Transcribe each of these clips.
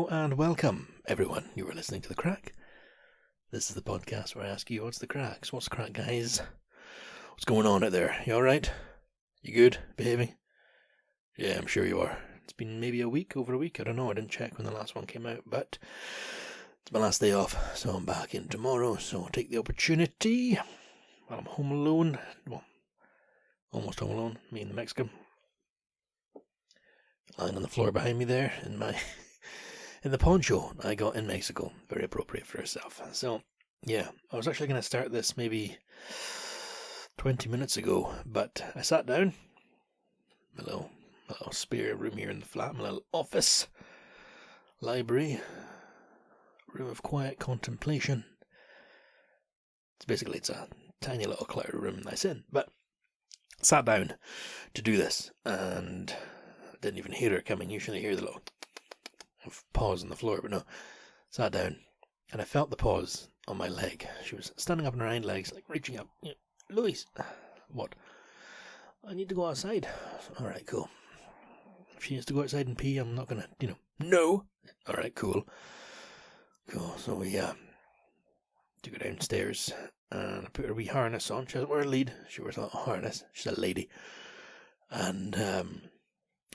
Hello and welcome, everyone. You are listening to The Crack. This is the podcast where I ask you, what's the cracks? What's the crack, guys? What's going on out there? You alright? You good? Behaving? Yeah, I'm sure you are. It's been maybe over a week. I don't know. I didn't check when the last one came out, but it's my last day off, so I'm back in tomorrow. So I'll take the opportunity while I'm home alone. Well, almost home alone. Me and the Mexican. Lying on the floor behind me there in the poncho I got in Mexico. Very appropriate for herself. So, yeah, I was actually going to start this maybe 20 minutes ago, but I sat down. My little spare room here in the flat, my little office, library, room of quiet contemplation. It's a tiny little cluttered room that I sit in, but I sat down to do this, and I didn't even hear her coming. Usually I hear the little pause on the floor, but no. Sat down, and I felt the pause on my leg. She was standing up on her hind legs, like reaching up. Louise, what? I need to go outside. Alright, cool. If she needs to go outside and pee, I'm not gonna, no. Alright, cool. So we took her downstairs, and I put her wee harness on. She doesn't wear a lead. She wears a harness. She's a lady. And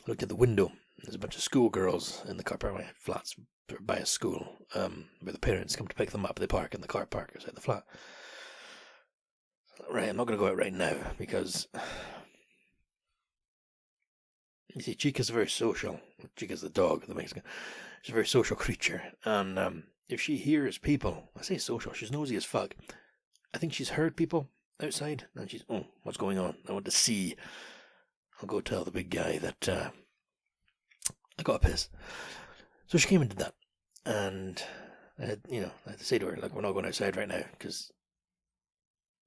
looked at the window. There's a bunch of schoolgirls in the car park. My flat's by a school, where the parents come to pick them up. They park in the car park outside the flat. Right, I'm not going to go out right now because, you see, Chica's very social. Chica's the dog, the Mexican. She's a very social creature, and if she hears people, I say social, she's nosy as fuck. I think she's heard people outside, and she's, what's going on? I want to see. I'll go tell the big guy that I got a piss. So she came and did that, and I had to say to her, like, we're not going outside right now, because,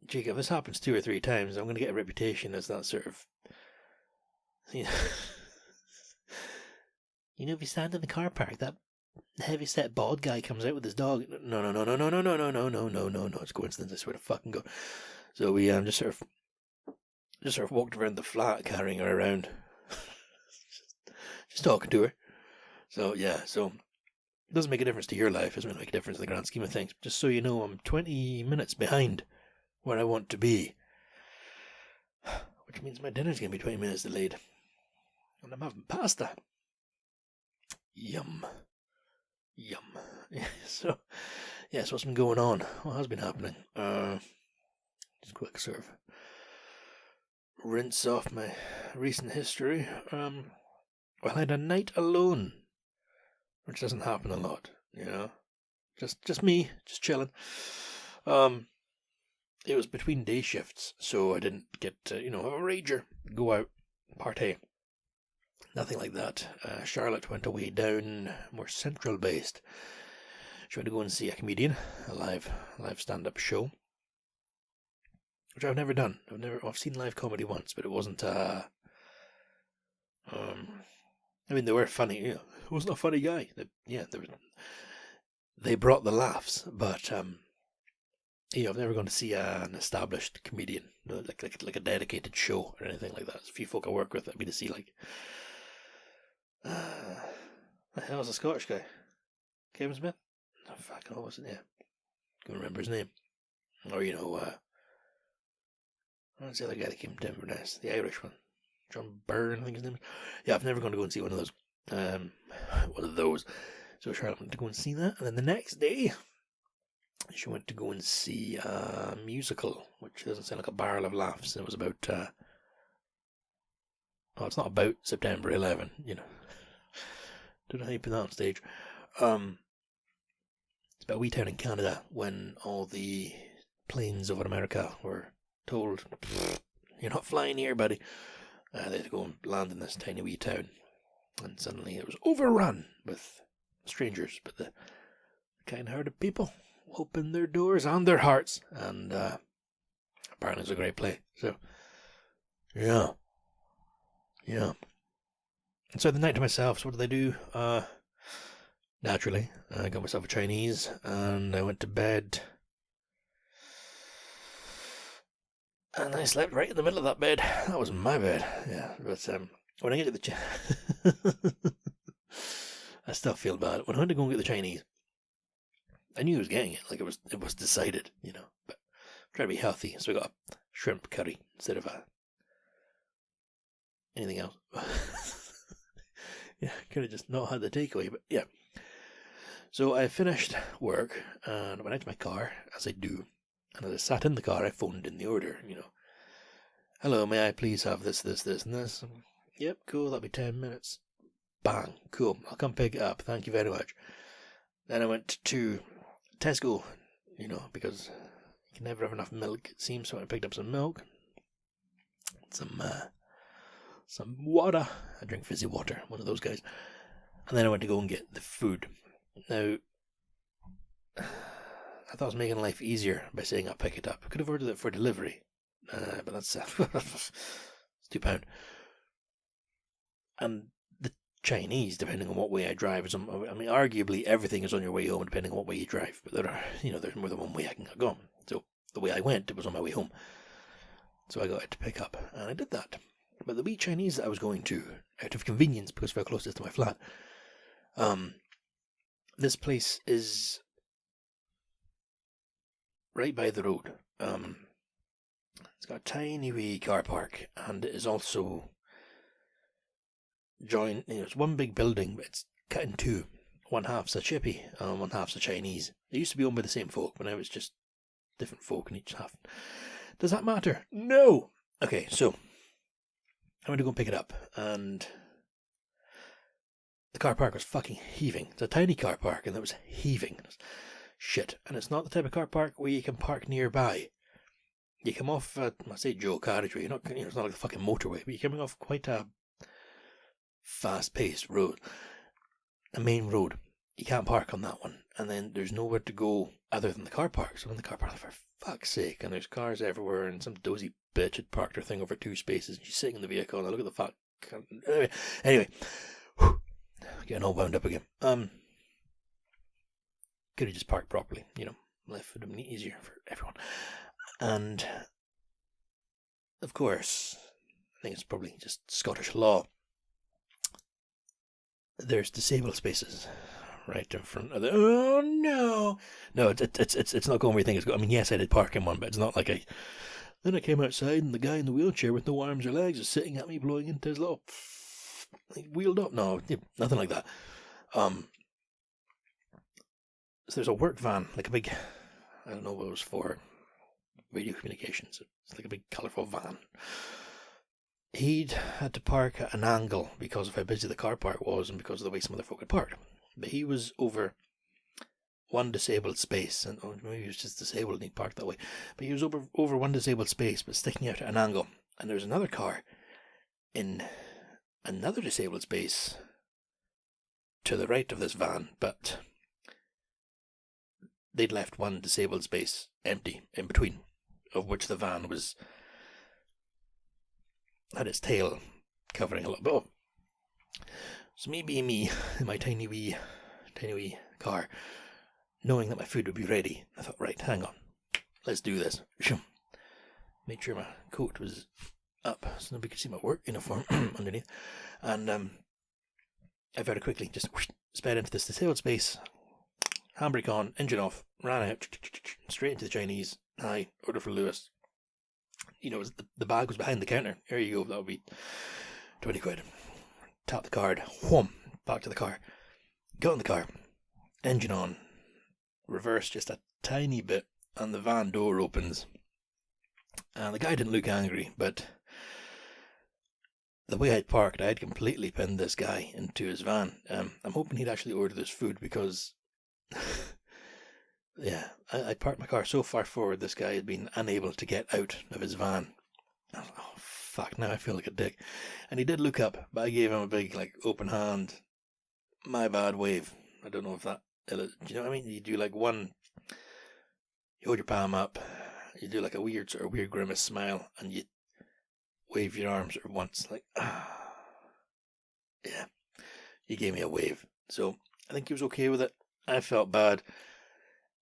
Chica, if this happens 2 or 3 times, I'm going to get a reputation as that sort of, if you stand in the car park, that heavy-set bald guy comes out with his dog. No, it's coincidence, I swear to fucking God. So we just sort of walked around the flat, carrying her around, just talking to her. So yeah, it doesn't make a difference to your life. It doesn't make a difference in the grand scheme of things. Just so you know, I'm 20 minutes behind where I want to be, which means my dinner's going to be 20 minutes delayed, and I'm having pasta. Yum. So what's been going on? What has been happening? Just a quick sort of rinse off my recent history. Well, I had a night alone, which doesn't happen a lot, just me, just chilling. It was between day shifts, so I didn't get to, have a rager, go out, partay. Nothing like that. Charlotte went away down, more central based. She went to go and see a comedian, a live stand-up show, which I've never done. I've seen live comedy once, but it wasn't. They were funny. It wasn't a funny guy. They brought the laughs, but I've never gone to see an established comedian, like a dedicated show or anything like that. There's a few folk I work with, I've been to see, like, the hell was a Scottish guy? Kevin Smith? Oh, fucking hell, wasn't it? Yeah. Can't remember his name. Or, what's the other guy that came to Inverness? The Irish one. John Byrne, I think his name is. Yeah, I've never gone to go and see one of those. So Charlotte went to go and see that, and then the next day, she went to go and see a musical, which doesn't sound like a barrel of laughs. It was about, it's not about September 11, Don't know how you put that on stage. It's about a wee town in Canada when all the planes over America were told, you're not flying here, buddy. They had to go and land in this tiny wee town. And suddenly it was overrun with strangers, but the kind-hearted people opened their doors and their hearts, and apparently it was a great play. So, yeah. And so the night to myself, so what did I do? Naturally, I got myself a Chinese, and I went to bed. And I slept right in the middle of that bed. That was my bed, yeah. But when I get to the still feel bad. When I went to go and get the Chinese, I knew I was getting it. Like it was decided, But I'm trying to be healthy, so I got a shrimp curry instead of anything else. Yeah, could have just not had the takeaway, but yeah. So I finished work and went out to my car, as I do. And as I sat in the car, I phoned in the order, Hello, may I please have this, this, this, and this? Yep, cool, that'll be 10 minutes. Bang, cool, I'll come pick it up, thank you very much. Then I went to Tesco, because you can never have enough milk, it seems, so I picked up some milk, some water. I drink fizzy water, one of those guys. And then I went to go and get the food. Now, I thought I was making life easier by saying I'll pick it up. I could have ordered it for delivery, but that's it's £2. And the Chinese, depending on what way I drive, arguably everything is on your way home depending on what way you drive. But there are, there's more than one way I can go. So the way I went, it was on my way home. So I got it to pick up, and I did that. But the wee Chinese that I was going to, out of convenience because of how close it is to my flat, this place is right by the road. It's got a tiny wee car park, and it is also joined. It's one big building, but it's cut in two. One half's a chippy, and one half's a Chinese. It used to be owned by the same folk, but now it's just different folk in each half. Does that matter? No. Okay, so I went to go and pick it up, and the car park was fucking heaving. It's a tiny car park, and it was heaving. Shit. And it's not the type of car park where you can park nearby. You come off, I say dual carriageway, it's not like the fucking motorway, but you're coming off quite a fast-paced road. A main road. You can't park on that one. And then there's nowhere to go other than the car park. So I'm in the car park, for fuck's sake, and there's cars everywhere, and some dozy bitch had parked her thing over 2 spaces, and she's sitting in the vehicle, and I look at the fuck. Anyway. Getting all wound up again. Could have just parked properly, life would have been easier for everyone. And of course, I think it's probably just Scottish law. There's disabled spaces right in front of the. Oh no! No, it's not going where you think it's going. I mean, yes, I did park in one, but it's not like I. Then I came outside, and the guy in the wheelchair with no arms or legs is sitting at me, blowing into his little. He wheeled up. No, nothing like that. So there's a work van, like a big. I don't know what it was for. Radio communications. It's like a big colourful van. He'd had to park at an angle because of how busy the car park was and because of the way some other folk had parked. But he was over one disabled space, and maybe he was just disabled and he parked that way. But he was over one disabled space, but sticking out at an angle. And there was another car in another disabled space to the right of this van, but they'd left one disabled space empty in between, of which the van had its tail covering a little bit. So me being me in my tiny wee car, knowing that my food would be ready, I thought, right, hang on, let's do this. Made sure my coat was up so nobody could see my work uniform underneath, and I very quickly just sped into this disabled space, handbrake on, engine off, ran out, straight into the Chinese. Hi, order for Lewis. The bag was behind the counter. Here you go, that'll be 20 quid. Tap the card, whoom, back to the car. Got in the car, engine on, reverse just a tiny bit, and the van door opens. And the guy didn't look angry, but the way I'd parked, I had completely pinned this guy into his van. I'm hoping he'd actually ordered this food because, yeah, I parked my car so far forward, this guy had been unable to get out of his van. I was like, oh, fuck, now I feel like a dick. And he did look up, but I gave him a big, open hand, my bad wave. I don't know if that, do you know what I mean? You do one, you hold your palm up, you do a weird grimace smile, and you wave your arms once, yeah, he gave me a wave. So I think he was okay with it. I felt bad.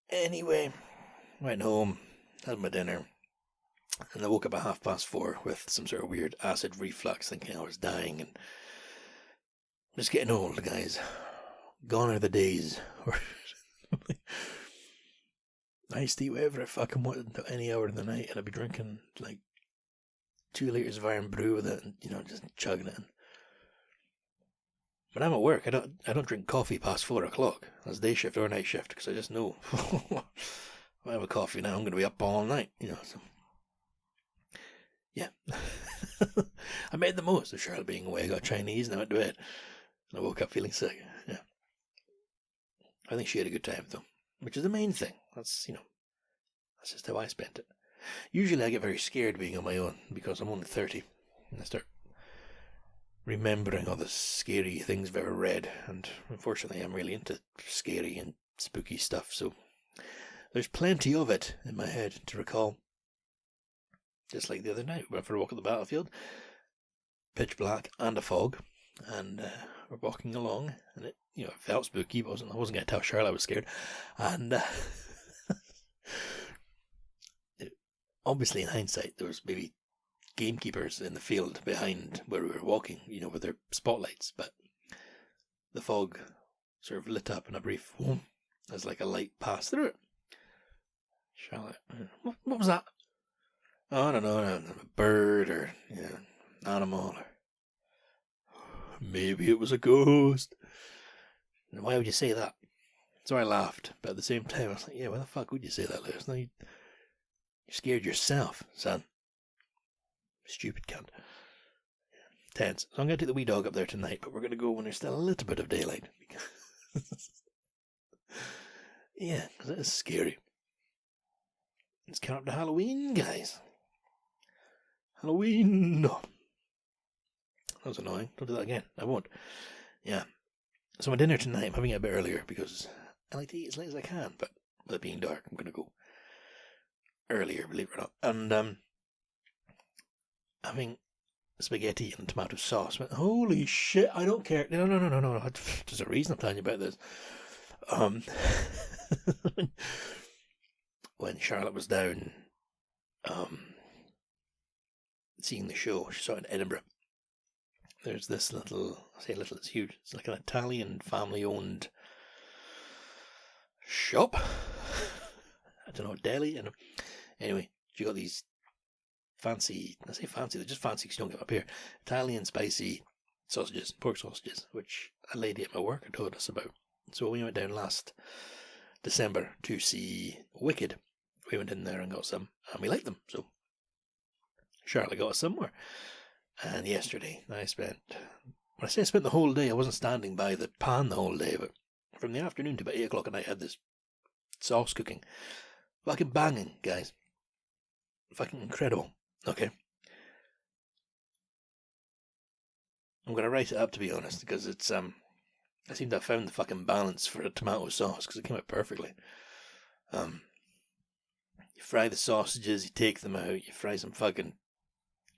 Anyway, went home, had my dinner, and I woke up at 4:30 with some sort of weird acid reflux, thinking I was dying, and just getting old, guys. Gone are the days where I used to eat whatever I fucking wanted until any hour of the night, and I'd be drinking like 2 litres of iron brew with it, and just chugging it in. When I'm at work, I don't drink coffee past 4 o'clock. That's day shift or night shift, because I just know if I have a coffee now, I'm going to be up all night. So yeah. I made the most of Charlotte being away. I got Chinese and I went to bed, and I woke up feeling sick. Yeah, I think she had a good time though, which is the main thing. That's just how I spent it. Usually I get very scared being on my own because I'm only 30, and I start remembering all the scary things I've ever read, and unfortunately I'm really into scary and spooky stuff, so there's plenty of it in my head to recall. Just like the other night, we went for a walk at the battlefield, pitch black and a fog, and we're walking along, and it felt spooky, but I wasn't going to tell Charlotte I was scared, and obviously in hindsight there was maybe gamekeepers in the field behind where we were walking, with their spotlights, but the fog sort of lit up in a brief whoom as like a light passed through it. Charlotte, what was that? Oh, I don't know, a bird or animal, or maybe it was a ghost. And why would you say that? So I laughed, but at the same time I was like, yeah, why the fuck would you say that, Lewis? No, you're scared yourself, son. Stupid cunt. Tense. So I'm going to take the wee dog up there tonight, but we're going to go when there's still a little bit of daylight. Yeah, because it is scary. It's coming up to Halloween, guys. Halloween! No. That was annoying. Don't do that again. I won't. Yeah. So my dinner tonight, I'm having it a bit earlier because I like to eat as late as I can, but with it being dark, I'm going to go earlier, believe it or not. And having spaghetti and tomato sauce. But holy shit, I don't care. No. There's a reason I'm telling you about this. When Charlotte was down seeing the show, she saw it in Edinburgh. There's this little, I say little, it's huge. It's like an Italian family-owned shop. I don't know, deli. Anyway, she got these fancy, I say fancy, they're just fancy because you don't get them up here, Italian spicy sausages, pork sausages, which a lady at my work had told us about. So we went down last December to see Wicked. We went in there and got some, and we liked them. So Charlotte got us some more. And yesterday when I spent the whole day, I wasn't standing by the pan the whole day, but from the afternoon to about 8 o'clock at night I had this sauce cooking. Fucking banging, guys. Fucking incredible. Okay. I'm going to write it up, to be honest, because it's, I seem to have found the fucking balance for a tomato sauce, because it came out perfectly. You fry the sausages, you take them out, you fry some fucking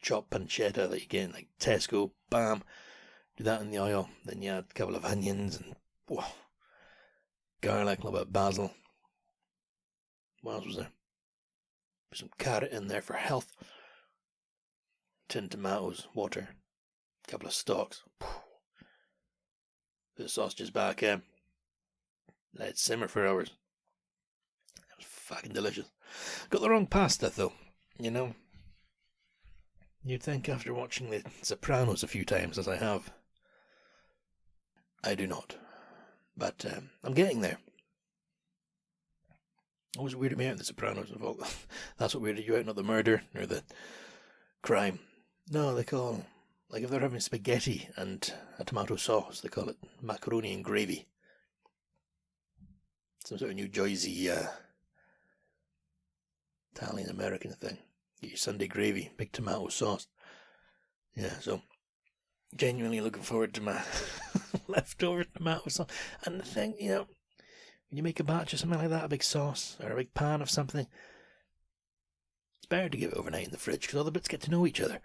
chopped pancetta that you get in like Tesco, bam, do that in the oil, then you add a couple of onions and garlic, a little bit of basil. What else was there? Put some carrot in there for health. Tin tomatoes, water, a couple of stalks. Put the sausages back in. Let it simmer for hours. It was fucking delicious. Got the wrong pasta though, You'd think after watching the Sopranos a few times, as I have. I do not. But I'm getting there. It was weirded me out in the Sopranos. That's what weirded you out, not the murder or the crime. No, they call, like if they're having spaghetti and a tomato sauce, they call it macaroni and gravy. Some sort of New Jersey Italian-American thing. Get your Sunday gravy, big tomato sauce. Yeah, so genuinely looking forward to my leftover tomato sauce. And the thing, when you make a batch of something like that, a big sauce or a big pan of something, it's better to give it overnight in the fridge because all the bits get to know each other.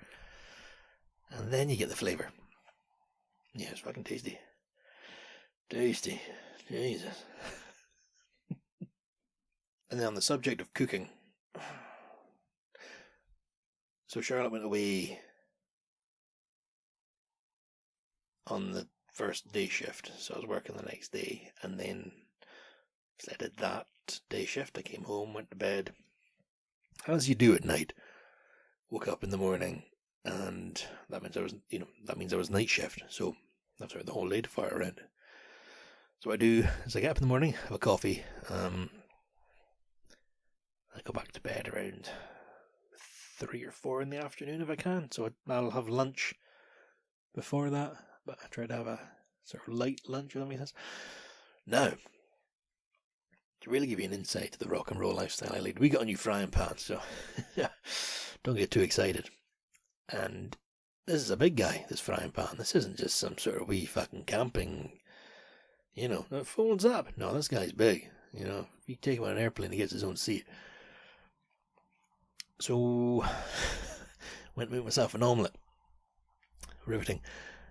And then you get the flavour. Yeah, it's fucking tasty. Tasty. Jesus. And then on the subject of cooking, so Charlotte went away on the first day shift, so I was working the next day, and then I did that day shift. I came home, went to bed, as you do at night. Woke up in the morning, and that means I was night shift. So that's the whole day to fire around. So what I do is I get up in the morning, have a coffee. I go back to bed around 3 or 4 in the afternoon if I can. So I'll have lunch before that, but I try to have a sort of light lunch, if that makes sense. Now, to really give you an insight to the rock and roll lifestyle I lead, we got a new frying pan, so don't get too excited. And this is a big guy, this frying pan. This isn't just some sort of wee fucking camping, it folds up. No, this guy's big. If you take him on an airplane, he gets his own seat. So, went to make myself an omelette. Riveting.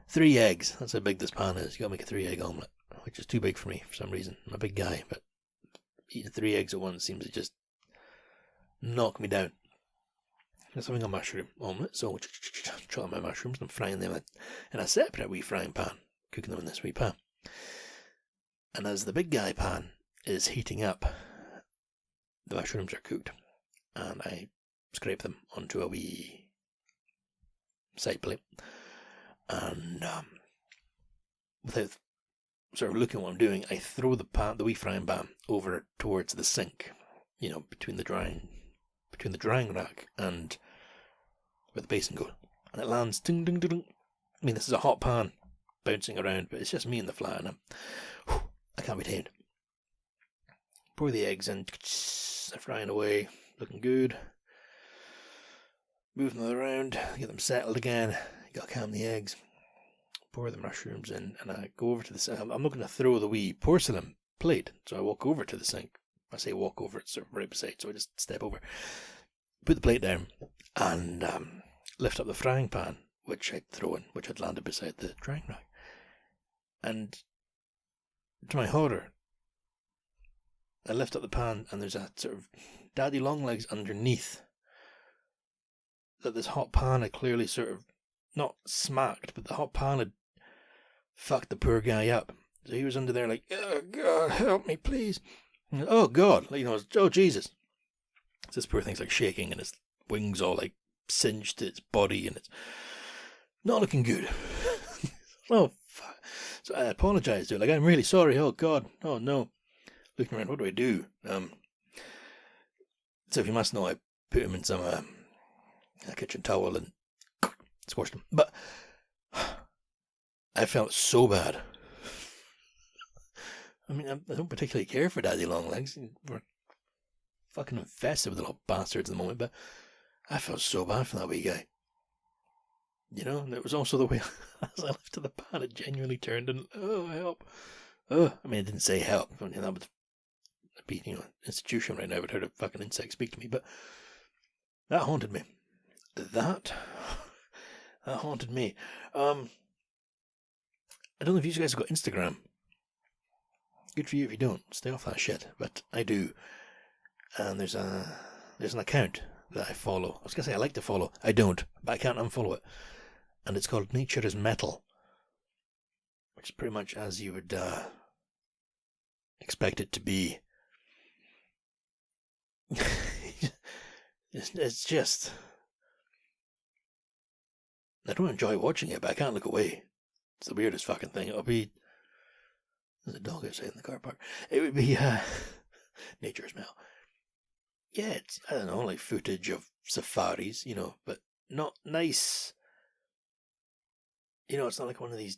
3 eggs. That's how big this pan is. You gotta make a 3-egg omelette, which is too big for me for some reason. I'm a big guy, but eating 3 eggs at once seems to just knock me down. Just having a mushroom omelette, so chop my mushrooms and frying them in a separate wee frying pan, cooking them in this wee pan. And as the big guy pan is heating up, the mushrooms are cooked, and I scrape them onto a wee side plate, and without sort of looking at what I'm doing, I throw the wee frying pan over towards the sink, between the drying rack and where the basin goes, and it lands ding ding ding. I mean, this is a hot pan bouncing around, but it's just me and the flat, and I can't be tamed. Pour the eggs in, they're frying away, looking good. Move them around, get them settled again. You gotta calm the eggs. Pour the mushrooms in, and I go over to the sink. I'm not going to throw the wee porcelain plate, so I walk over to the sink. I say walk over, it's sort of right beside, so I just step over, put the plate down, and lift up the frying pan, which I'd throw in, which had landed beside the drying rack. And to my horror, I lift up the pan, and there's a sort of daddy long legs underneath that this hot pan had clearly sort of not smacked, but the hot pan had fucked the poor guy up. So he was under there like, oh God, help me, please. And, oh God, oh Jesus. So this poor thing's like shaking, and his wings all like singed to its body, and it's not looking good. Oh, fuck. So I apologized to it, like, I'm really sorry, oh God, oh no. Looking around, what do I do? So if you must know, I put him in some a kitchen towel and squashed him. But I felt so bad. I mean, I don't particularly care for daddy long legs. We're fucking infested with the little bastards at the moment, but I felt so bad for that wee guy. And it was also the way as I lifted the pan, it genuinely turned and, oh, help. Oh, I mean, it didn't say help. I mean, that would be, an institution right now would heard a fucking insect speak to me, but that haunted me. That haunted me. I don't know if you guys have got Instagram. Good for you if you don't. Stay off that shit. But I do. And there's an account that I follow. I was going to say I like to follow. I don't. But I can't unfollow it. And it's called Nature is Metal. Which is pretty much as you would expect it to be. It's just... I don't enjoy watching it, but I can't look away. It's the weirdest fucking thing. It'll be... There's a dog outside in the car park. It would be Nature's Metal. Yeah, it's, I don't know, like footage of safaris, but not nice. It's not like one of these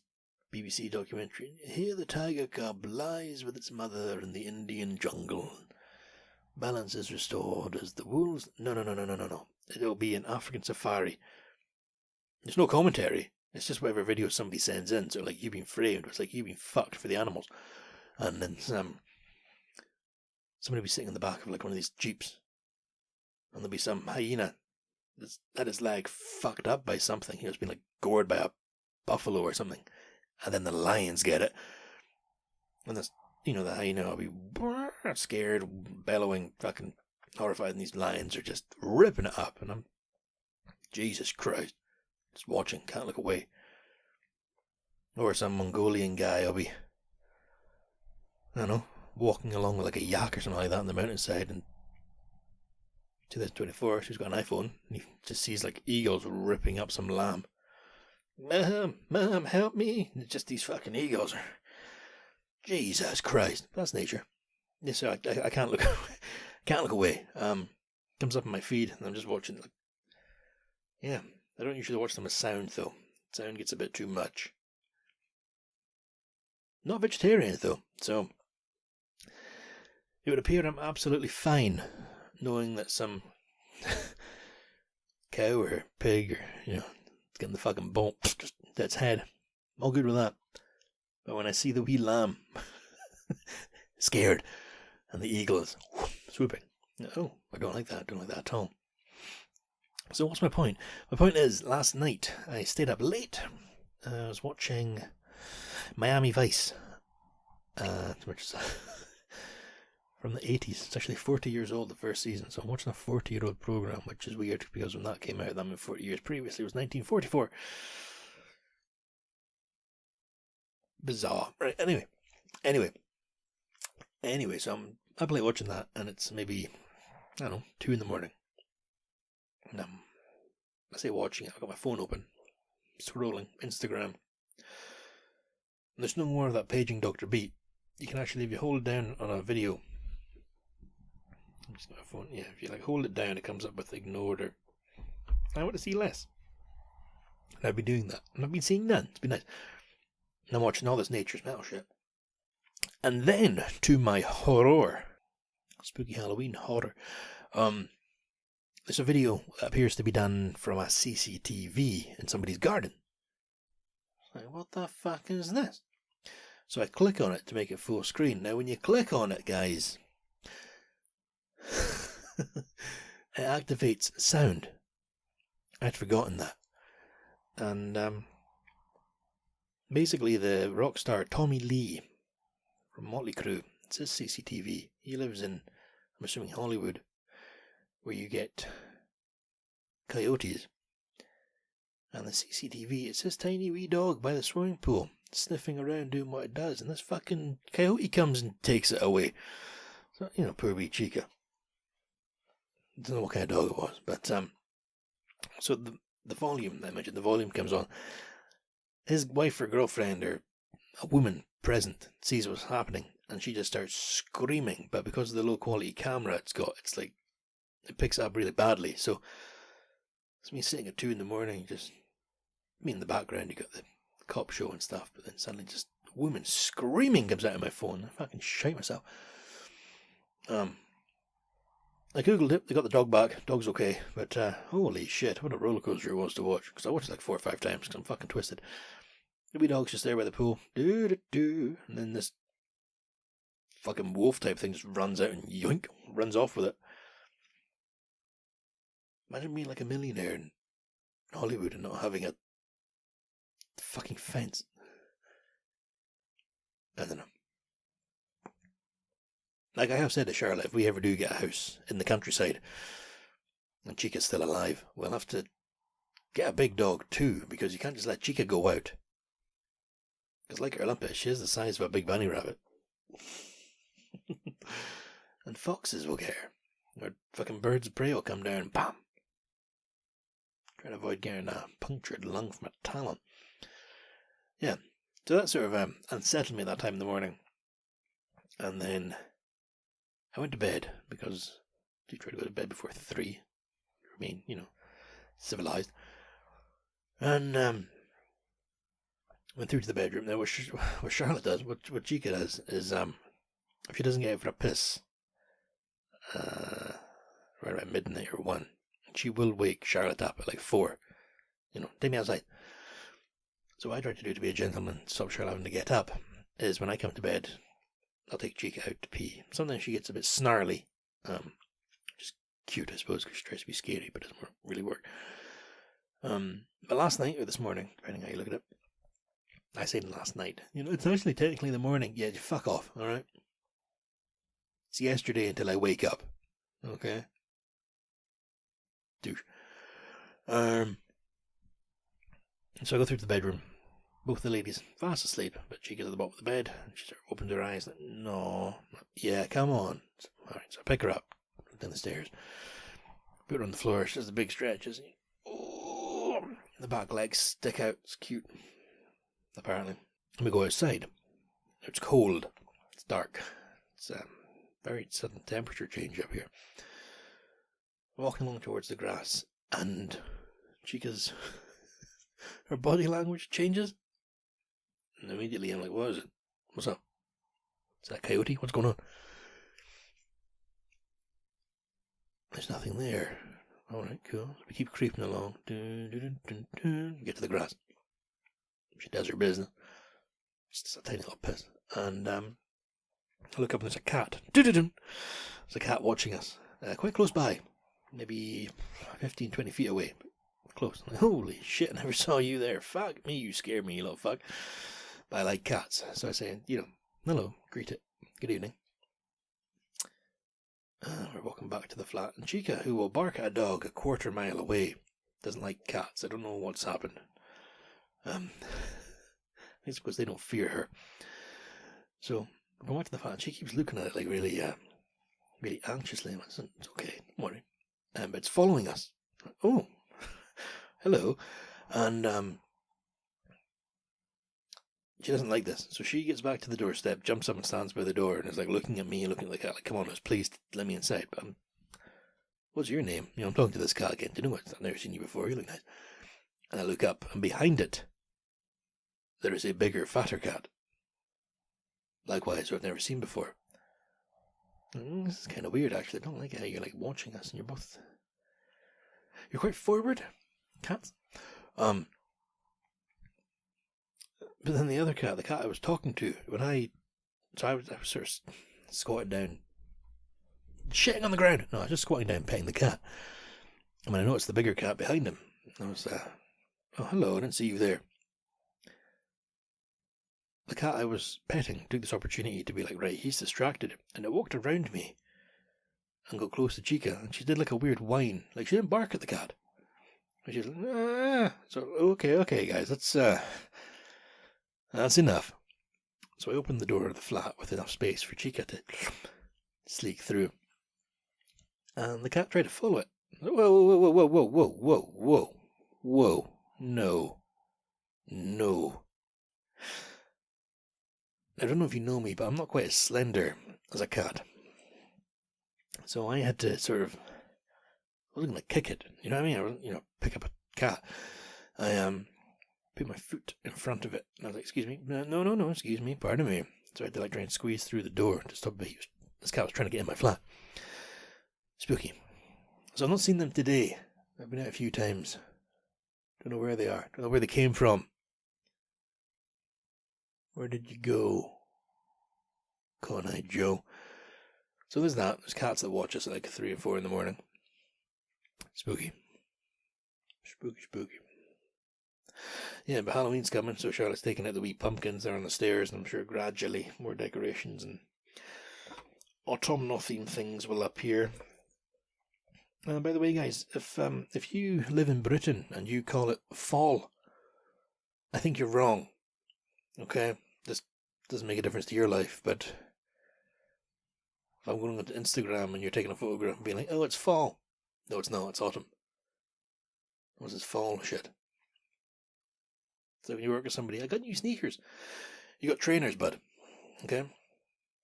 BBC documentaries. Here the tiger cub lies with its mother in the Indian jungle. Balance is restored as the wolves... No. It'll be an African safari. There's no commentary. It's just whatever video somebody sends in. So, like, you've been framed. It's like you've been fucked for the animals. And then somebody will be sitting in the back of, like, one of these jeeps. And there'll be some hyena that's had his leg fucked up by something. It's been, like, gored by a buffalo or something. And then the lions get it. And that's, the hyena will be scared, bellowing, fucking horrified. And these lions are just ripping it up. And I'm... Jesus Christ. Just watching, can't look away. Or some Mongolian guy will be, I don't know, walking along with like a yak or something like that on the mountainside, and 2024, she's got an iPhone, and he just sees like eagles ripping up some lamb. Mom, help me. And it's just these fucking eagles are, Jesus Christ, that's nature. Yeah, so I can't look can't look away. Comes up in my feed and I'm just watching. Like, yeah, I don't usually watch them with sound though. Sound gets a bit too much. Not vegetarian though, so it would appear I'm absolutely fine knowing that some cow or pig or, you know, it's getting the fucking bone just to its head. I'm all good with that. But when I see the wee lamb scared and the eagle is swooping, oh, I don't like that. I don't like that at all. So what's my point? My point is, last night I stayed up late. I was watching Miami Vice, which is from the 80s. It's actually 40 years old, the first season. So I'm watching a 40-year-old program, which is weird because when that came out, that meant 40 years previously. It was 1944. Bizarre. Right, anyway, so I'm up late watching that, and it's maybe, I don't know, 2 in the morning. And I say watching it, I've got my phone open, scrolling, Instagram. And there's no more of that paging Dr. Beat. You can actually, if you hold it down on a video, it's not a phone, yeah, if you like hold it down, it comes up with ignored or I want to see less. And I've been doing that. And I've been seeing none. It's been nice. And I'm watching all this nature's metal shit. And then, to my horror, spooky Halloween horror, there's a video that appears to be done from a CCTV in somebody's garden. Like, what the fuck is this? So I click on it to make it full screen. Now, when you click on it, guys, it activates sound. I'd forgotten that. And basically, the rock star Tommy Lee from Motley Crue, it's his CCTV. He lives in, I'm assuming, Hollywood, where you get coyotes. And the CCTV, it's this tiny wee dog by the swimming pool, sniffing around doing what it does, and this fucking coyote comes and takes it away. So, you know, poor wee Chica. Don't know what kind of dog it was, but so the volume, I mentioned, the volume comes on. His wife or girlfriend or a woman present sees what's happening, and she just starts screaming, but because of the low quality camera it's got, it's like, it picks it up really badly. So it's me sitting at 2 in the morning, just me in the background, you got the cop show and stuff, but then suddenly just a woman screaming comes out of my phone. I fucking shite myself. I googled it, they got the dog back, dog's okay, but holy shit, what a roller coaster it was to watch, because I watched it like 4 or 5 times because I'm fucking twisted. The wee dog's just there by the pool, and then this fucking wolf type thing just runs out and yoink, runs off with it. Imagine being like a millionaire in Hollywood and not having a fucking fence. I don't know. Like I have said to Charlotte, if we ever do get a house in the countryside and Chica's still alive, we'll have to get a big dog too, because you can't just let Chica go out. Because like her limpet, she is the size of a big bunny rabbit. And foxes will get her. Or fucking birds of prey will come down and bam! Trying to avoid getting a punctured lung from a talon. Yeah, so that sort of unsettled me that time in the morning. And then I went to bed, because I try to go to bed before 3. Remain, you know, civilized. And went through to the bedroom. Now, what Charlotte does, what Chica does, is if she doesn't get out for a piss, right about midnight or 1, she will wake Charlotte up at like 4. You know, take me outside. So what I try to do to be a gentleman, stop Charlotte having to get up, is when I come to bed, I'll take Chica out to pee. Sometimes she gets a bit snarly. Just cute, I suppose, because she tries to be scary, but it doesn't really work. But last night, or this morning, depending how you look at it, I say last night. You know, it's actually technically the morning. Yeah, fuck off, alright? It's yesterday until I wake up. Okay? Douche. So I go through to the bedroom, both the ladies fast asleep, but Chica's at the bottom of the bed, and she sort of opens her eyes, like, no, yeah, come on. Alright, so I pick her up, down the stairs, put her on the floor, she does the big stretches, oh, the back legs stick out, it's cute, apparently. And we go outside. It's cold, it's dark, it's a very sudden temperature change up here. Walking along towards the grass, and Chica's, her body language changes. And immediately I'm like, what is it? What's up? Is that a coyote? What's going on? There's nothing there. Alright, cool. We keep creeping along. Get to the grass. She does her business. Just a tiny little piss. And I look up and there's a cat. There's a cat watching us. Quite close by. Maybe 15, 20 feet away. Close. Like, holy shit, I never saw you there. Fuck me, you scared me, you little fuck. But I like cats. So I say, hello, greet it. Good evening. We're walking back to the flat. And Chica, who will bark at a dog a quarter mile away, doesn't like cats. I don't know what's happened. It's because they don't fear her. So we go back to the flat and she keeps looking at it like really anxiously. I'm like, it's okay, don't worry. But it's following us. Oh, hello. And she doesn't like this. So she gets back to the doorstep, jumps up and stands by the door and is like looking at me and looking at the cat like, come on, please let me inside. But what's your name? I'm talking to this cat again. Do you know what? I've never seen you before. You look nice. And I look up and behind it, there is a bigger, fatter cat. Likewise, who I've never seen before. This is kind of weird, actually. I don't like how you're like watching us and you're quite forward, cats. But then the other cat, the cat I was talking to, I was sort of squatting down, shitting on the ground. No, I was just squatting down, petting the cat. And when I noticed the bigger cat behind him, I was, oh, hello, I didn't see you there. The cat I was petting took this opportunity to be like, right, he's distracted, and it walked around me and got close to Chica, and she did like a weird whine, like she didn't bark at the cat. And she was like, ah. So okay, guys, that's enough. So I opened the door of the flat with enough space for Chica to sleek through, and the cat tried to follow it. Whoa, no. I don't know if you know me, but I'm not quite as slender as a cat. So I had to I wasn't going to kick it, you know what I mean? I wasn't, pick up a cat. I put my foot in front of it, and I was like, excuse me, no, excuse me, pardon me. So I had to try and squeeze through the door to stop this cat was trying to get in my flat. Spooky. So I've not seen them today. I've been out a few times. Don't know where they are. Don't know where they came from. Where did you go? Con-eyed Joe. So there's that. There's cats that watch us at like 3 or 4 in the morning. Spooky. Yeah, but Halloween's coming, so Charlotte's taking out the wee pumpkins there on the stairs, and I'm sure gradually more decorations and autumnal themed things will appear. By the way, guys, if you live in Britain and you call it fall, I think you're wrong. Okay? This doesn't make a difference to your life, but if I'm going to Instagram and you're taking a photograph and being like, oh, it's fall. No, it's not. It's autumn. What's this fall shit? So when you work with somebody, I got new sneakers. You got trainers, bud. Okay?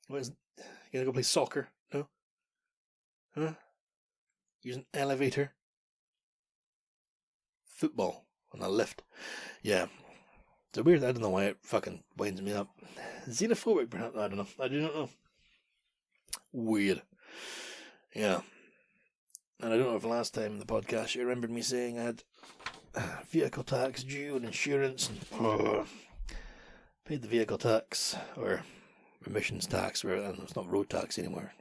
What is it? You gonna go play soccer? No? Huh? Use an elevator? Football on a lift. Yeah. It's weird. I don't know why it fucking winds me up. Xenophobic, perhaps? I don't know. I do not know. Weird. Yeah. And I don't know if last time in the podcast you remembered me saying I had vehicle tax due and insurance and paid the vehicle tax or emissions tax, where it's not road tax anymore.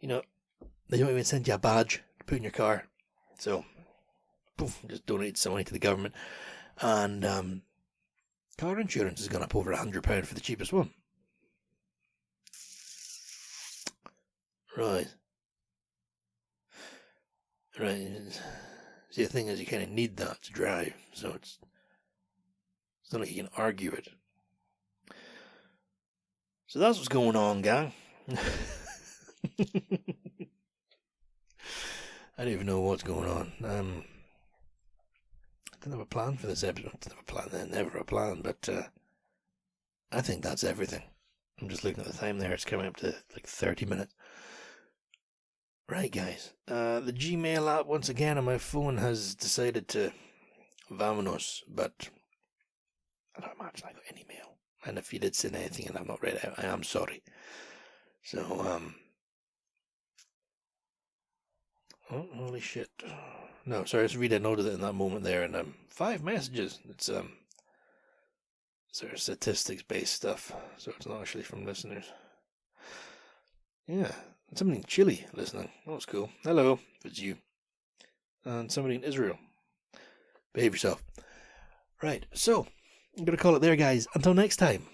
They don't even send you a badge to put in your car. So, poof, just donate some money to the government. And car insurance has gone up over £100 for the cheapest one. Right. See, the thing is, you kind of need that to drive, so it's It's not like you can argue it. So that's what's going on, gang. I don't even know what's going on. I didn't have a plan for this episode. I didn't have a plan, never a plan, but I think that's everything. I'm just looking at the time there. It's coming up to like 30 minutes. Right, guys. The Gmail app, once again, on my phone has decided to vamonos, but I don't imagine I got any mail. And if you did send anything and I've not read it, I am sorry. So, oh, holy shit. No, sorry, I just re-downloaded it in that moment there, and 5 messages. It's sort of statistics-based stuff, so it's not actually from listeners. Yeah, and somebody in Chile listening. Oh, that's cool. Hello, if it's you. And somebody in Israel. Behave yourself. Right, so, I'm going to call it there, guys. Until next time.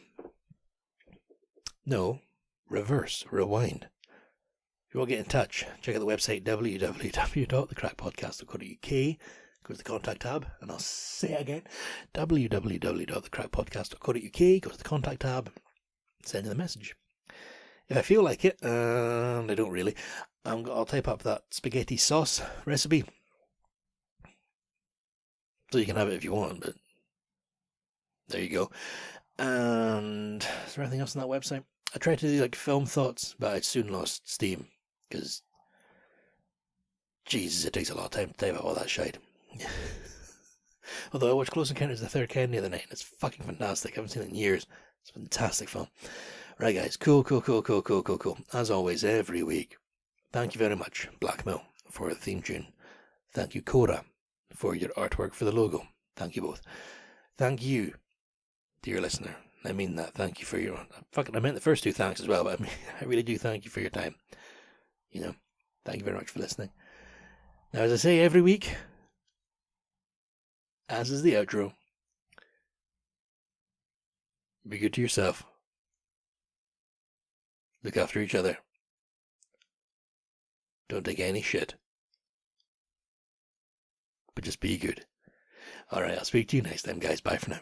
No, reverse, rewind. If you want to get in touch, check out the website www.thecrackpodcast.co.uk. Go to the contact tab, and I'll say it again, www.thecrackpodcast.co.uk. Go to the contact tab, send in the message. If I feel like it, and I don't really, I'll type up that spaghetti sauce recipe. So you can have it if you want, but there you go. And is there anything else on that website? I tried to do like film thoughts, but I soon lost steam. Because, Jesus, it takes a lot of time to type out all that shite. Although I watched Close Encounters of the Third Kind the other night, and it's fucking fantastic. I haven't seen it in years. It's a fantastic film. Right, guys. Cool. As always, every week. Thank you very much, Blackmill, for the theme tune. Thank you, Cora, for your artwork for the logo. Thank you both. Thank you, dear listener. I mean that. Thank you for your... I meant the first 2 thanks as well, but I really do thank you for your time. Thank you very much for listening. Now, as I say every week, as is the outro, be good to yourself. Look after each other. Don't take any shit. But just be good. Alright, I'll speak to you next time, guys. Bye for now.